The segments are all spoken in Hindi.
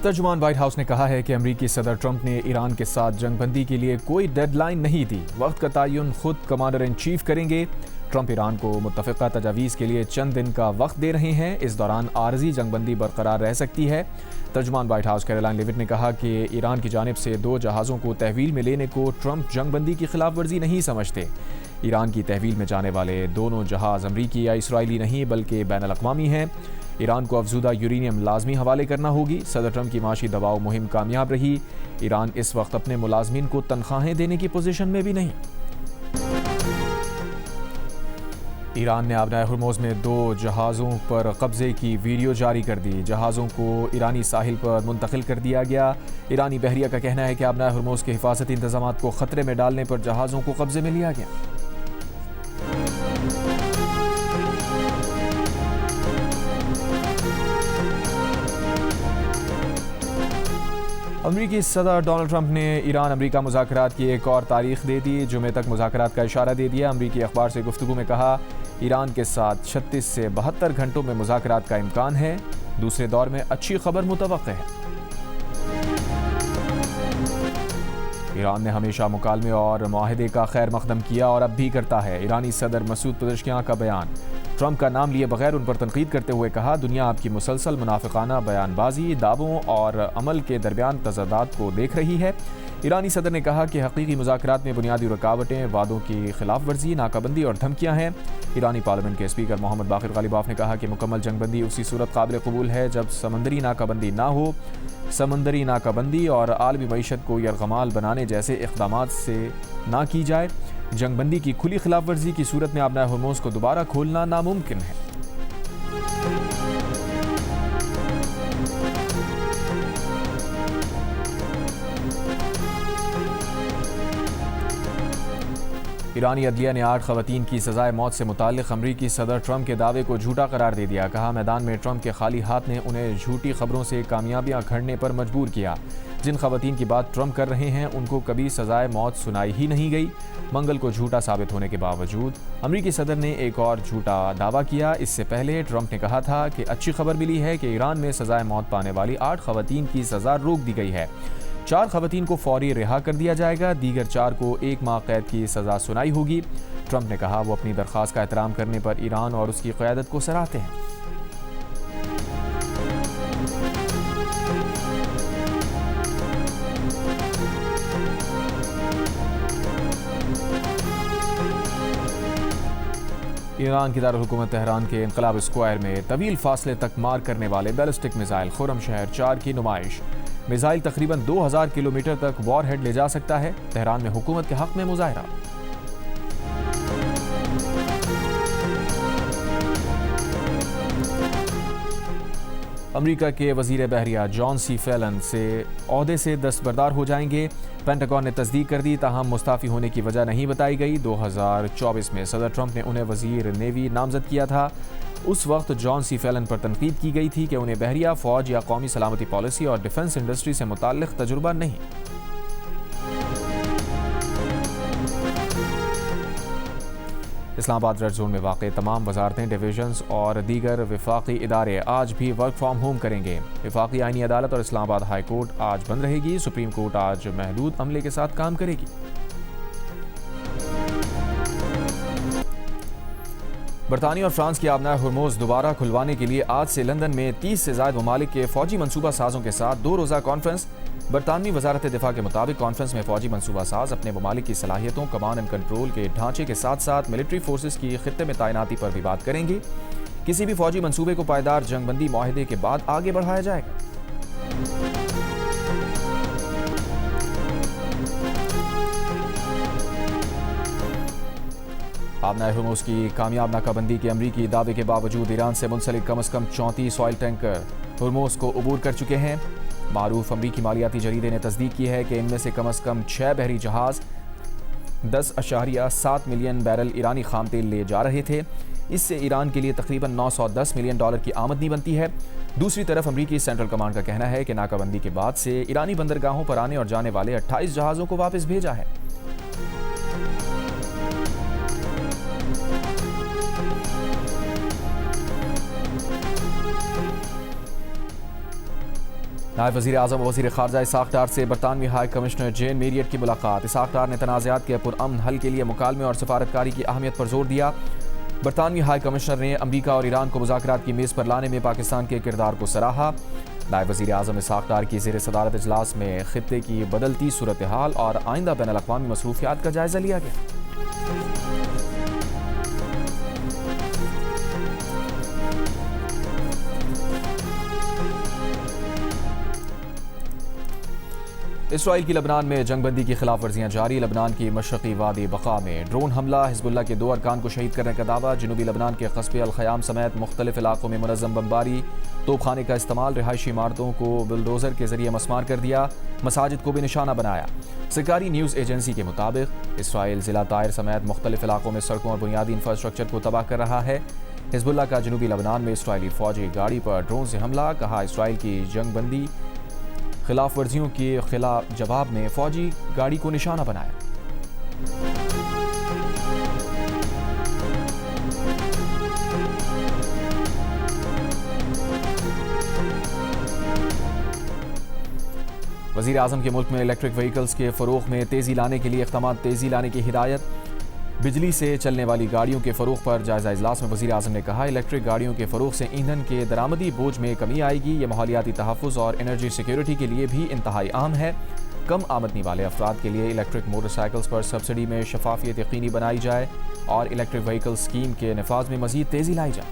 तर्जुमान व्हाइट हाउस ने कहा है कि अमरीकी सदर ट्रंप ने ईरान के साथ जंगबंदी के लिए कोई डेडलाइन नहीं दी। वक्त का तयन खुद कमांडर इन चीफ करेंगे। ट्रंप ईरान को मुत्तफ़िक़ा तजावीज़ के लिए चंद दिन का वक्त दे रहे हैं। इस दौरान आर्जी जंगबंदी बरकरार रह सकती है। तर्जुमान व्हाइट हाउस कैरोलाइन लेविट ने कहा कि ईरान की जानिब से 2 जहाज़ों को तहवील में लेने को ट्रंप जंगबंदी की खिलाफ वर्जी नहीं समझते। ईरान की तहवील में जाने वाले दोनों जहाज़ अमरीकी या इसराइली नहीं बल्कि बैनुल-अक़वामी हैं। ईरान को अफजुदा यूरेनियम लाजमी हवाले करना होगी। सदर ट्रंप की माशी दबाव मुहिम कामयाब रही। ईरान इस वक्त अपने मुलाजमीन को तनख्वाहें देने की पोजीशन में भी नहीं। ईरान ने आबनाए हुर्मुज़ में 2 जहाज़ों पर कब्जे की वीडियो जारी कर दी। जहाज़ों को ईरानी साहिल पर मुंतकिल कर दिया गया। ईरानी बहरिया का कहना है कि आबनाए हुर्मुज़ के हिफाजती इंतजाम को खतरे में डालने पर जहाज़ों को कब्जे में लिया गया। अमरीकी सदर डोनाल्ड ट्रंप ने ईरान अमरीका मुज़ाकरात की एक और तारीख दे दी। जुमे तक मुज़ाकरात का इशारा दे दिया। अमरीकी अखबार से गुफ्तगू में कहा, ईरान के साथ 36 से 72 घंटों में मुज़ाकरात का इम्कान है। दूसरे दौर में अच्छी खबर मुतवक्के है। ईरान ने हमेशा मुकालमे और मुआहदे का खैर मकदम किया और अब भी करता है। ईरानी सदर मसूद पज़ेश्कियान का बयान। ट्रंप का नाम लिए बगैर उन पर तनकीद करते हुए कहा, दुनिया आपकी मुसलसल मुनाफिकाना बयानबाजी, दावों और अमल के दरमियान तज़ादात को देख रही है। ईरानी सदर ने कहा कि हकीकी मुज़ाकरात में बुनियादी रुकावटें, वादों की खिलाफ वर्जी, नाकाबंदी और धमकियाँ हैं। ईरानी पार्लियामेंट के स्पीकर मोहम्मद बाक़िर ग़ालिबाफ ने कहा कि मुकम्मल जंगबंदी उसी सूरत काबिल कबूल है जब समंदरी नाकाबंदी ना हो। समंदरी नाकाबंदी और आलमी मईशत को यरगमाल बनाने जैसे इक़दामात से ना की जाए। जंगबंदी की खुली खिलाफ वर्जी की सूरत में आबनाए हुर्मुज़ को दोबारा खोलना नामुमकिन है। ईरानी अदलिया ने 8 ख़वातीन की सज़ाए मौत से मुताल्लिक़ अमरीकी सदर ट्रंप के दावे को झूठा करार दे दिया। कहा, मैदान में ट्रंप के खाली हाथ ने उन्हें झूठी खबरों से कामयाबियां घड़ने पर मजबूर किया। जिन ख़वातीन की बात ट्रंप कर रहे हैं उनको कभी सज़ाए मौत सुनाई ही नहीं गई। मंगल को झूठा साबित होने के बावजूद अमरीकी सदर ने एक और झूठा दावा किया। इससे पहले ट्रंप ने कहा था कि अच्छी खबर मिली है कि ईरान में सज़ाए मौत पाने वाली 8 ख़वातीन की सज़ा रोक दी गई है। 4 ख़वातीन को फौरी रिहा कर दिया जाएगा। दीगर 4 को 1 माह कैद की सज़ा सुनाई होगी। ट्रंप ने कहा, वो अपनी दरख्वास्त का एहतराम करने पर ईरान और उसकी क़यादत को सराहते हैं। ईरान की दारुल हुकूमत तेहरान के इनकलाब स्क्वायर में तवील फासले तक मार करने वाले बैलिस्टिक मिसाइल खुर्रमशहर 4 की नुमाइश। मिसाइल तकरीबन 2000 किलोमीटर तक वॉरहेड ले जा सकता है। तेहरान में हुकूमत के हक में मुजाहरा। अमेरिका के वजीर बहरिया जॉन सी फेलन से ओहदे से दस्तबरदार हो जाएंगे। पेंटागन ने तस्दीक कर दी, ताहम मुस्ताफ़ी होने की वजह नहीं बताई गई। 2024 में सदर ट्रंप ने उन्हें वजीर नेवी नामजद किया था। उस वक्त जॉन सी फेलन पर तनकीद की गई थी कि उन्हें बहरिया, फ़ौज या कौमी सलामती पॉलिसी और डिफेंस इंडस्ट्री से मुताल्लिक़ तजुर्बा नहीं। इस्लामाबाद रेड जोन में वाक़ तमाम वजारतें, डिवीजन्स और दीगर वफाकी इदारे आज भी वर्क फ्राम होम करेंगे। वफाकी आइनी अदालत और इस्लामाबाद हाई कोर्ट आज बंद रहेगी। सुप्रीम कोर्ट आज महदूद अमले के साथ काम करेगी। बरतानिया और फ्रांस की आबनाए हुर्मुज़ दोबारा खुलवाने के लिए आज से लंदन में 30 से ज़ायद ममालिक के फ़ौजी मनसूबा साजों के साथ 2 रोज़ा कॉन्फ्रेंस। बरतानवी वजारत दिफा के मुताबिक कॉन्फ्रेंस में फ़ौजी मनसूबा साज अपने ममालिक की सलाहियतों, कमांड एंड कंट्रोल के ढांचे के साथ साथ मिलिट्री फोर्सेस की खित्ते में तैनाती पर भी बात करेंगे। किसी भी फ़ौजी मनसूबे को पायदार जंगबंदी मुआहदे के बाद आगे बढ़ाया जाएगा। आबनाए हुर्मुज़ की कामयाब नाकाबंदी के अमरीकी दावे के बावजूद ईरान से मुंसलिक कम अज़ कम 34 ऑयल टैंकर हुर्मुज़ को अबूर कर चुके हैं। मारूफ अमरीकी मालियाती जरीदे ने तस्दीक की है कि इनमें से कम अज़ कम 6 बहरी जहाज़ 10.7 मिलियन बैरल ईरानी खाम तेल ले जा रहे थे। इससे ईरान के लिए तकरीबन $910 मिलियन की आमदनी बनती है। दूसरी तरफ अमरीकी सेंट्रल कमांड का कहना है कि नाकाबंदी के बाद से ईरानी बंदरगाहों पर आने और जाने वाले 28 जहाज़ों को वापस भेजा है। नायब वज़ीर आज़म व वज़ीर ख़ारजा इसाक़ डार से बरतानवी हाई कमिश्नर जेन मेरियट की मुलाकात। इसाक़ डार ने तनाज़ात के पुरअमन हल के लिए मुकालमे और सफारतकारी की अहमियत पर जोर दिया। बरतानवी हाई कमिश्नर ने अमरीका और ईरान को मुज़ाकरात की मेज़ पर लाने में पाकिस्तान के किरदार को सराहा। नायब वज़ीर आज़म इसाक़ डार की ज़ेर सदारत इजलास में ख़ित्ते की बदलती सूरत हाल और आइंदा बैनुल अक़वामी मसरूफ़ियात का जायज़ा लिया गया। इसराइल की लबनान में जंगबंदी की खिलाफ वर्जियाँ जारी। लबनान की मशरक़ी वादी बक़ा में ड्रोन हमला, हिज़्बुल्लाह के 2 अरकान को शहीद करने का दावा। जनूबी लबनान के कस्बे अल-ख़याम समेत मुख्तलिफ इलाकों में मुनज़्ज़म बमबारी, तोपखाने का इस्तेमाल, रिहायशी इमारतों को बुलडोज़र के जरिए मसमार कर दिया, मसाजिद को भी निशाना बनाया। सरकारी न्यूज़ एजेंसी के मुताबिक इसराइल ज़िला तायर समेत मुख्तलिफ इलाकों में सड़कों और बुनियादी इंफ्रास्ट्रक्चर को तबाह कर रहा है। हिज़्बुल्लाह का जनूबी लबनान में इसराइली फ़ौजी गाड़ी पर ड्रोन से हमला। कहा, इसराइल की जंगबंदी खिलाफ वर्जियों के खिलाफ जवाब में फौजी गाड़ी को निशाना बनाया। वज़ीर आज़म के मुल्क में इलेक्ट्रिक व्हीकल्स के फ़रोग़ में तेज़ी लाने के लिए इक़दाम तेज़ी लाने की हिदायत। बिजली से चलने वाली गाड़ियों के फ़रोग़ पर जायज़ा इजलास में वज़ीर आज़म ने कहा, इलेक्ट्रिक गाड़ियों के फ़रोग़ से ईंधन के दरामदी बोझ में कमी आएगी। ये माहौलियाती तहफ़्फ़ुज़ और एनर्जी सिक्योरिटी के लिए भी इंतहाई अहम है। कम आमदनी वाले अफराद के लिए इलेक्ट्रिक मोटरसाइकिल्स पर सब्सिडी में शफाफियत यकीनी बनाई जाए और इलेक्ट्रिक व्हीकल स्कीम के नफाज में मज़ीद तेज़ी लाई जाए।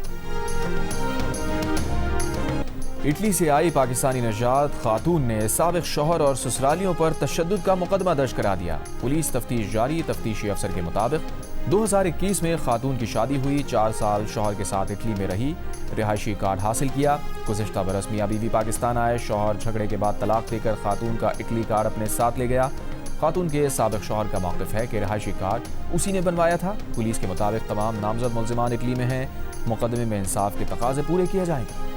इटली से आई पाकिस्तानी नजात खातून ने साबिक़ शौहर और ससुरालियों पर तशद्दुद का मुकदमा दर्ज करा दिया। पुलिस तफ्तीश जारी। तफ्तीशी अफसर के मुताबिक 2021 में खातून की शादी हुई, 4 साल शौहर के साथ इटली में रही, रिहायशी कार्ड हासिल किया। गुज़िश्ता बरस मियाँ बीवी पाकिस्तान आए। शौहर झगड़े के बाद तलाक देकर खातून का इटली कार्ड अपने साथ ले गया। खातून के साबिक़ शौहर का मौक़िफ़ है कि रिहायशी कार्ड उसी ने बनवाया था। पुलिस के मुताबिक तमाम नामज़द मुल्ज़िमान इटली में हैं। मुकदमे में इंसाफ के तकाज़े पूरे किए जाएंगे।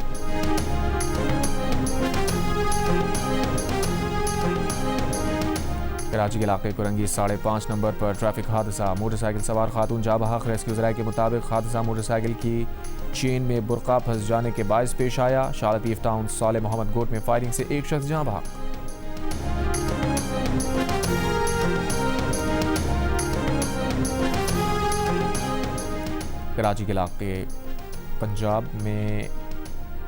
कराची के इलाके कुरंगी 5.5 नंबर पर ट्रैफिक हादसा। मोटरसाइकिल सवार खातून जा बहक। रेस्क्यू ज़राए के मुताबिक हादसा मोटरसाइकिल की चेन में बुरका फंस जाने के बायस पेश आया। शाह लतीफ़ टाउन साले मोहम्मद गोट में फायरिंग से एक शख्स जाँ बहक। कराची के इलाके पंजाब में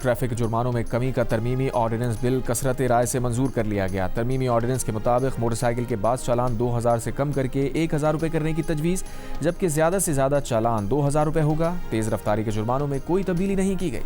ट्रैफिक जुर्मानों में कमी का तरमीमी ऑर्डिनेंस बिल कसरत राय से मंजूर कर लिया गया। तरमीमी ऑर्डिनेंस के मुताबिक मोटरसाइकिल के बाद चालान 2000 से कम करके 1000 रुपये करने की तजवीज़, जबकि ज़्यादा से ज़्यादा चालान 2000 रुपये होगा। तेज़ रफ्तारी के जुर्मानों में कोई तब्दीली नहीं की गई।